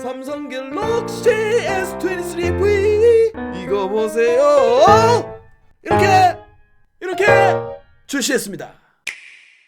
삼성 갤럭시 S23V 이거 보세요. 이렇게 출시했습니다.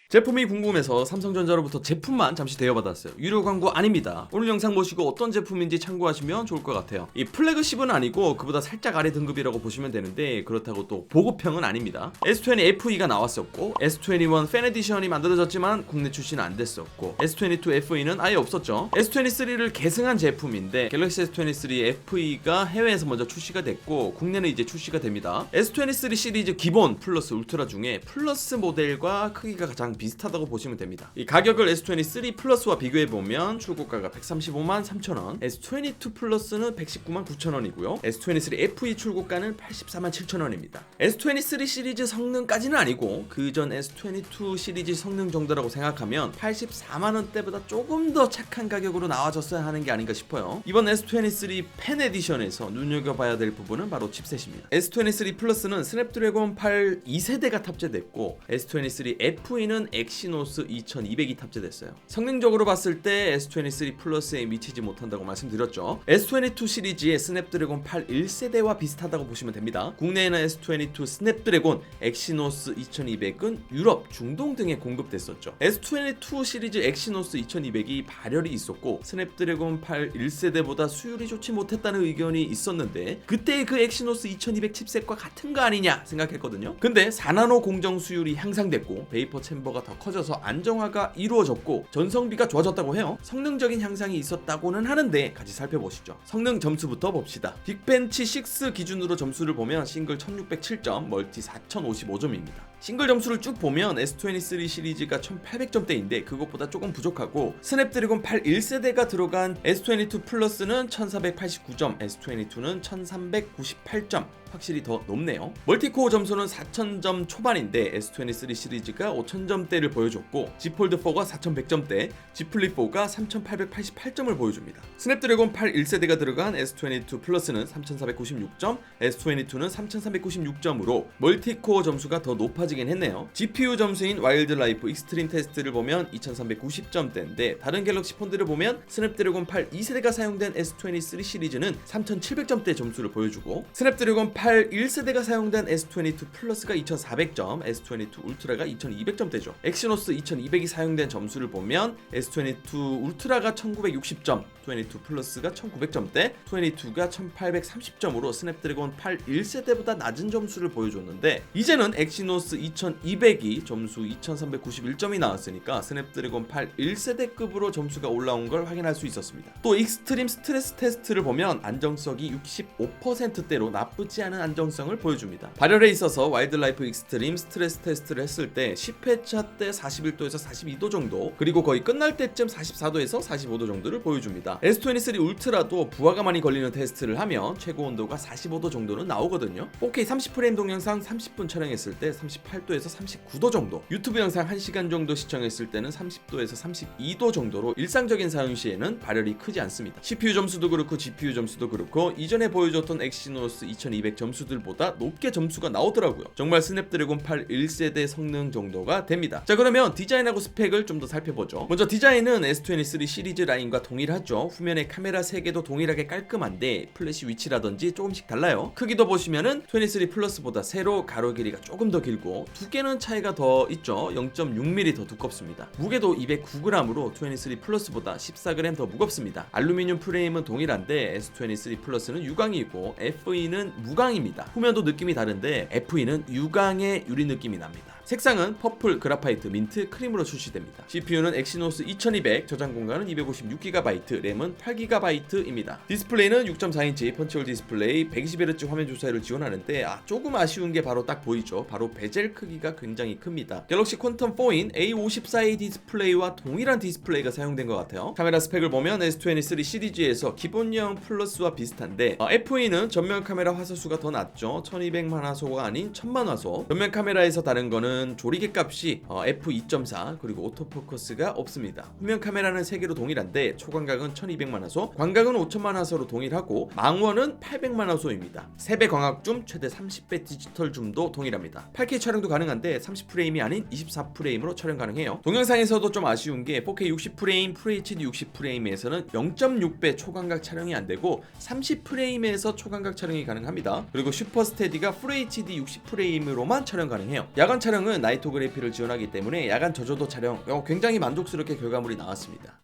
제품이 궁금해서 삼성전자로부터 제품만 잠시 대여받았어요. 유료 광고 아닙니다. 오늘 영상 보시고 어떤 제품인지 참고하시면 좋을 것 같아요. 이 플래그십은 아니고 그보다 살짝 아래 등급이라고 보시면 되는데 그렇다고 또 보급형은 아닙니다. S20 FE가 나왔었고 S21 팬 에디션이 만들어졌지만 국내 출시는 안 됐었고 S22 FE는 아예 없었죠. S23를 계승한 제품인데 갤럭시 S23 FE가 해외에서 먼저 출시가 됐고 국내는 이제 출시가 됩니다. S23 시리즈 기본 플러스 울트라 중에 플러스 모델과 크기가 가장 비슷하다고 보시면 됩니다. 이 가격을 S23 플러스와 비교해보면 출고가가 135만 3천원, S22 플러스는 119만 9천원이고요 S23 FE 출고가는 84만 7천원입니다 S23 시리즈 성능까지는 아니고 그전 S22 시리즈 성능 정도라고 생각하면 84만원대보다 조금 더 착한 가격으로 나와줬어야 하는 게 아닌가 싶어요. 이번 S23 팬 에디션에서 눈여겨봐야 될 부분은 바로 칩셋입니다. S23 플러스는 스냅드래곤 8 2세대가 탑재됐고 S23 FE는 엑시노스 2200이 탑재됐어요. 성능적으로 봤을 때 S23 플러스에 미치지 못한다고 말씀드렸죠. S22 시리즈의 스냅드래곤 8 1세대와 비슷하다고 보시면 됩니다. 국내에는 S22 스냅드래곤 엑시노스 2200은 유럽, 중동 등에 공급됐었죠. S22 시리즈 엑시노스 2200이 발열이 있었고 스냅드래곤 8 1세대보다 수율이 좋지 못했다는 의견이 있었는데 그때의 그 엑시노스 2200 칩셋과 같은 거 아니냐 생각했거든요. 근데 4나노 공정 수율이 향상됐고 베이퍼 챔버가 더 커져서 안정화가 이루어졌고 전성비가 좋아졌다고 해요. 성능적인 향상이 있었다고는 하는데 같이 살펴보시죠. 성능 점수부터 봅시다. 빅벤치 6 기준으로 점수를 보면 싱글 1607점, 멀티 4055점입니다. 싱글 점수를 쭉 보면 S23 시리즈가 1800점대인데 그것보다 조금 부족하고 스냅드래곤 8 1세대가 들어간 S22 플러스는 1489점, S22는 1398점 확실히 더 높네요. 멀티코어 점수는 4000점 초반인데 S23 시리즈가 5000점대를 보여줬고 Z 폴드 4가 4100점대, Z 플립 4가 3888점을 보여줍니다. 스냅드래곤 8 1세대가 들어간 S22 플러스는 3496점, S22는 3396점으로 멀티코어 점수가 더 높아지긴 했네요. GPU 점수인 와일드라이프 익스트림 테스트를 보면 2390점대인데 다른 갤럭시 폰들을 보면 스냅드래곤 8 2세대가 사용된 S23 시리즈는 3700점대 점수를 보여주고 스냅드래곤 8 1세대가 사용된 S22 플러스가 2400점, S22 울트라가 2200점대죠. 엑시노스 2200이 사용된 점수를 보면 S22 울트라가 1960점, 22 플러스가 1900점대, 22가 1830점으로 스냅드래곤 8 1세대보다 낮은 점수를 보여줬는데 이제는 엑시노스 2200이 점수 2391점이 나왔으니까 스냅드래곤 8 1세대급으로 점수가 올라온 걸 확인할 수 있었습니다. 또 익스트림 스트레스 테스트를 보면 안정성이 65%대로 나쁘지 않은 안정성을 보여줍니다. 발열에 있어서 와일드라이프 익스트림 스트레스 테스트를 했을 때 10회차 때 41도에서 42도 정도, 그리고 거의 끝날 때쯤 44도에서 45도 정도를 보여줍니다. S23 울트라도 부하가 많이 걸리는 테스트를 하면 최고 온도가 45도 정도는 나오거든요. 4K 30프레임 동영상 30분 촬영했을 때 38도에서 39도 정도, 유튜브 영상 1시간 정도 시청했을 때는 30도에서 32도 정도로 일상적인 사용 시에는 발열이 크지 않습니다. CPU 점수도 그렇고 GPU 점수도 그렇고 이전에 보여줬던 엑시노스 2200 점수들보다 높게 점수가 나오더라고요. 정말 스냅드래곤 8 1세대 성능 정도가 됩니다. 자, 그러면 디자인하고 스펙을 좀 더 살펴보죠. 먼저 디자인은 S23 시리즈 라인과 동일하죠. 후면의 카메라 3개도 동일하게 깔끔한데 플래시 위치라든지 조금씩 달라요. 크기도 보시면은 23 플러스보다 세로 가로 길이가 조금 더 길고 두께는 차이가 더 있죠. 0.6mm 더 두껍습니다. 무게도 209g으로 23 플러스보다 14g 더 무겁습니다. 알루미늄 프레임은 동일한데 S23 플러스는 유광이고 FE는 무광입니다. 후면도 느낌이 다른데 FE는 유광의 유리 느낌이 납니다. 색상은 퍼플, 그라파이트, 민트, 크림으로 출시됩니다. CPU는 엑시노스 2200, 저장 공간은 256GB, 램은 8GB입니다. 디스플레이는 6.4인치 펀치홀 디스플레이, 120Hz 화면 조사를 지원하는데 조금 아쉬운 게 바로 딱 보이죠. 바로 베젤 크기가 굉장히 큽니다. 갤럭시 퀀텀 4인 A54A 디스플레이와 동일한 디스플레이가 사용된 것 같아요. 카메라 스펙을 보면 S23 시리즈에서 기본형 플러스와 비슷한데 FE는 전면 카메라 화소수가 더 낮죠. 1200만 화소가 아닌 1000만 화소. 전면 카메라에서 다른 거는 이거는 조리개 값이 f2.4 그리고 오토포커스가 없습니다. 후면 카메라는 3개로 동일한데 초광각은 1200만화소, 광각은 5000만화소로 동일하고 망원은 800만화소입니다. 3배 광학 줌, 최대 30배 디지털 줌도 동일합니다. 8K 촬영도 가능한데 30프레임이 아닌 24프레임으로 촬영 가능해요. 동영상에서도 좀 아쉬운 게 4K 60프레임, FHD 60프레임에서는 0.6배 초광각 촬영이 안되고 30프레임에서 초광각 촬영이 가능합니다. 그리고 슈퍼스테디가 FHD 60프레임으로만 촬영 가능해요. 야간 촬영은 나이토그래피를 지원하기 때문에 야간 저조도 촬영 굉장히 만족스럽게 결과물이 나왔습니다.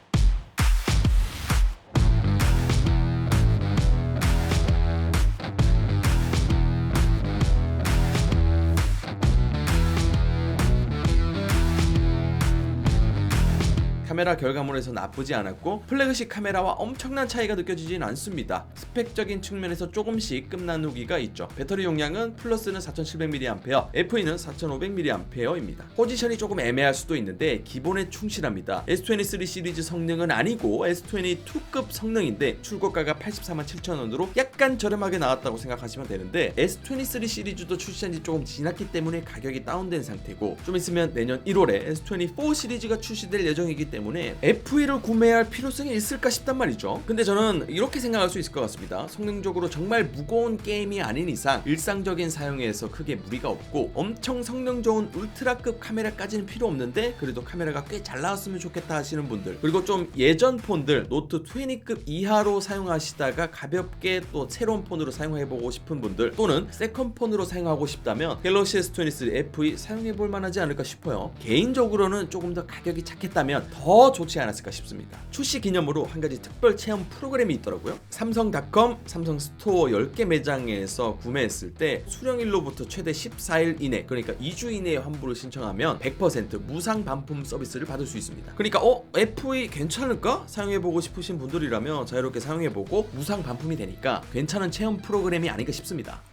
카메라 결과물에서 나쁘지 않았고 플래그십 카메라와 엄청난 차이가 느껴지진 않습니다. 스펙적인 측면에서 조금씩 끝나누기가 있죠. 배터리 용량은 플러스는 4700mAh, FE는 4500mAh입니다. 포지션이 조금 애매할 수도 있는데 기본에 충실합니다. S23 시리즈 성능은 아니고 S22급 성능인데 출고가가 847,000원으로 약간 저렴하게 나왔다고 생각하시면 되는데 S23 시리즈도 출시한 지 조금 지났기 때문에 가격이 다운된 상태고 좀 있으면 내년 1월에 S24 시리즈가 출시될 예정이기 때문에 FE를 구매할 필요성이 있을까 싶단 말이죠. 근데 저는 이렇게 생각할 수 있을 것 같습니다. 성능적으로 정말 무거운 게임이 아닌 이상 일상적인 사용에서 크게 무리가 없고 엄청 성능 좋은 울트라급 카메라까지는 필요 없는데 그래도 카메라가 꽤 잘 나왔으면 좋겠다 하시는 분들, 그리고 좀 예전 폰들 노트 20급 이하로 사용하시다가 가볍게 또 새로운 폰으로 사용해보고 싶은 분들, 또는 세컨 폰으로 사용하고 싶다면 갤럭시 S23 FE 사용해볼 만하지 않을까 싶어요. 개인적으로는 조금 더 가격이 착했다면 더 좋지 않았을까 싶습니다. 출시 기념으로 한 가지 특별 체험 프로그램이 있더라고요. 삼성닷컴 삼성 스토어 10개 매장에서 구매했을 때 수령일로부터 최대 14일 이내, 그러니까 2주 이내에 환불을 신청하면 100% 무상 반품 서비스를 받을 수 있습니다. 그러니까 FE 괜찮을까? 사용해보고 싶으신 분들이라면 자유롭게 사용해보고 무상 반품이 되니까 괜찮은 체험 프로그램이 아닌가 싶습니다.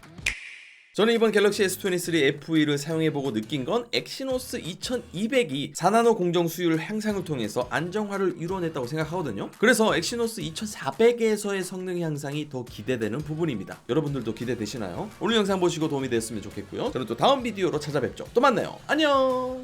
저는 이번 갤럭시 S23 FE를 사용해보고 느낀 건 엑시노스 2200이 4나노 공정 수율 향상을 통해서 안정화를 이뤄냈다고 생각하거든요. 그래서 엑시노스 2400에서의 성능 향상이 더 기대되는 부분입니다. 여러분들도 기대되시나요? 오늘 영상 보시고 도움이 되었으면 좋겠고요. 저는 또 다음 비디오로 찾아뵙죠. 또 만나요. 안녕.